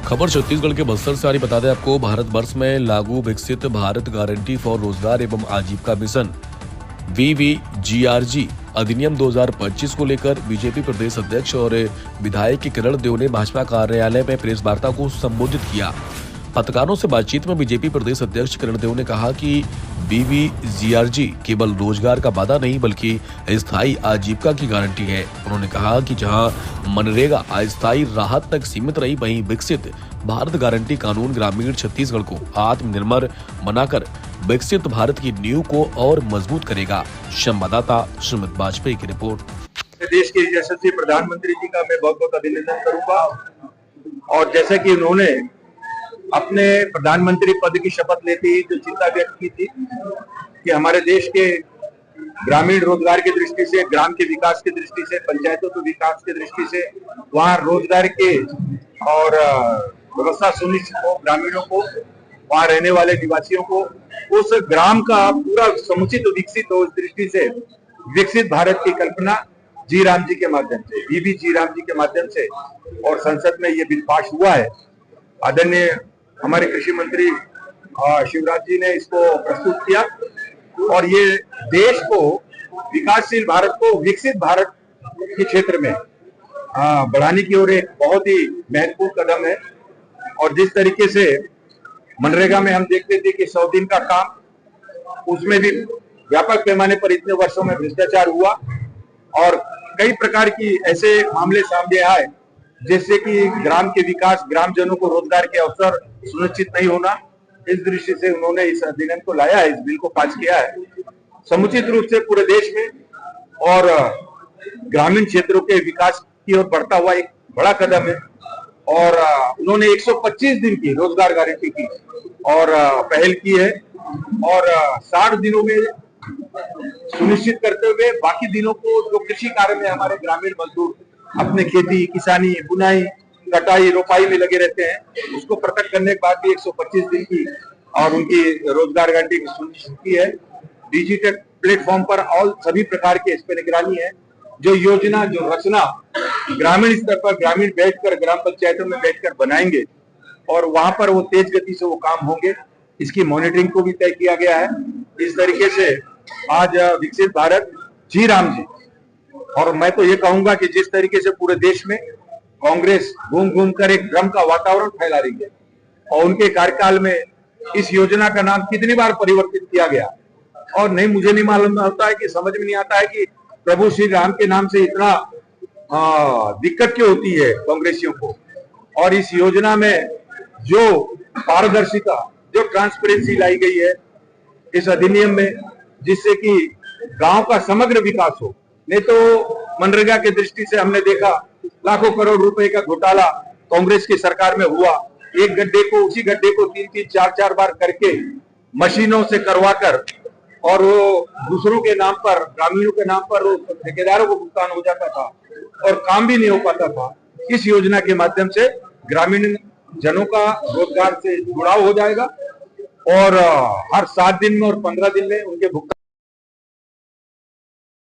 खबर छत्तीसगढ़ के बस्तर से आ रही। बता दें आपको, भारत वर्ष में लागू विकसित भारत गारंटी फॉर रोजगार एवं आजीविका मिशन VVGRG अधिनियम 2025 को लेकर बीजेपी प्रदेश अध्यक्ष और विधायक किरण देव ने भाजपा कार्यालय में प्रेस वार्ता को संबोधित किया। पत्रकारों से बातचीत में बीजेपी प्रदेश अध्यक्ष किरण देव ने कहा कि VVGRG केवल रोजगार का वादा नहीं बल्कि स्थायी आजीविका की गारंटी है। उन्होंने कहा कि जहां मनरेगा अस्थायी राहत तक सीमित रही, वहीं विकसित भारत गारंटी कानून ग्रामीण छत्तीसगढ़ को आत्मनिर्भर बनाकर विकसित भारत की नींव को और मजबूत करेगा। संवाददाता सुमित वाजपेयी की रिपोर्ट। देश के यशस्वी प्रधानमंत्री जी का मैं बहुत बहुत अभिनंदन करूंगा। और जैसे कि उन्होंने अपने प्रधानमंत्री पद की शपथ लेते ही जो चिंता व्यक्त की थी कि हमारे देश के ग्रामीण रोजगार की दृष्टि से, ग्राम के विकास की दृष्टि से, पंचायतों के विकास की दृष्टि से वहाँ रोजगार के और व्यवस्था सुनिश्चित हो, ग्रामीणों को, वहाँ रहने वाले निवासियों को उस ग्राम का पूरा समुचित विकसित हो, इस दृष्टि से विकसित भारत की कल्पना जी राम जी के माध्यम से, VVG राम जी के माध्यम से और संसद में ये बिल पास हुआ है। आदरणीय हमारे कृषि मंत्री शिवराज जी ने इसको प्रस्तुत किया और ये देश को, विकासशील भारत को विकसित भारत के क्षेत्र में बढ़ाने की ओर एक बहुत ही महत्वपूर्ण कदम है। और जिस तरीके से मनरेगा में हम देखते थे कि 100 दिन का काम, उसमें भी व्यापक पैमाने पर इतने वर्षों में भ्रष्टाचार हुआ और कई प्रकार की ऐसे मामले सामने आए जैसे कि ग्राम के विकास, ग्रामजनों को रोजगार के अवसर सुनिश्चित नहीं होना। इस दृष्टि से उन्होंने इस अधिनियम को लाया है, इस बिल को पास किया है समुचित रूप से पूरे देश में और ग्रामीण क्षेत्रों के विकास की ओर बढ़ता हुआ एक बड़ा कदम है। और उन्होंने 125 दिन की रोजगार गारंटी की और पहल की है और 60 दिनों में सुनिश्चित करते हुए बाकी दिनों को जो कृषि कार्य में हमारे ग्रामीण मजदूर अपने खेती, किसानी, बुनाई, कटाई, रोपाई में लगे रहते हैं, उसको पृथक करने के बाद भी 125 दिन की और उनकी रोजगार गारंटी की सुनिश्चित की है। डिजिटल प्लेटफॉर्म पर और सभी प्रकार के इस पर निगरानी है। जो योजना, जो रचना ग्रामीण स्तर पर ग्रामीण बैठकर, ग्राम पंचायतों में बैठकर बनाएंगे और वहां पर वो तेज गति से वो काम होंगे, इसकी मॉनिटरिंग को भी तय किया गया है। इस तरीके से आज विकसित भारत जी राम जी, और मैं तो ये कहूंगा कि जिस तरीके से पूरे देश में कांग्रेस घूम घूम कर एक भ्रम का वातावरण फैला रही है और उनके कार्यकाल में इस योजना का नाम कितनी बार परिवर्तित किया गया और नहीं, मुझे नहीं मालूम होता है कि समझ में नहीं आता है कि प्रभु श्री राम के नाम से इतना दिक्कत क्यों होती है कांग्रेसियों को। और इस योजना में जो पारदर्शिता, जो ट्रांसपेरेंसी लाई गई है इस अधिनियम में, जिससे कि गांव का समग्र विकास हो। नहीं तो मनरेगा की दृष्टि से हमने देखा लाखों करोड़ रुपए का घोटाला कांग्रेस की सरकार में हुआ। एक गड्ढे को, उसी गड्ढे को 3-3, 4-4 बार करके मशीनों से करवाकर और वो दूसरों के नाम पर, ग्रामीणों के नाम पर ठेकेदारों को भुगतान हो जाता था और काम भी नहीं हो पाता था। इस योजना के माध्यम से ग्रामीण जनों का रोजगार से जुड़ाव हो जाएगा और हर 7 दिन में और 15 दिन में उनके भुगतान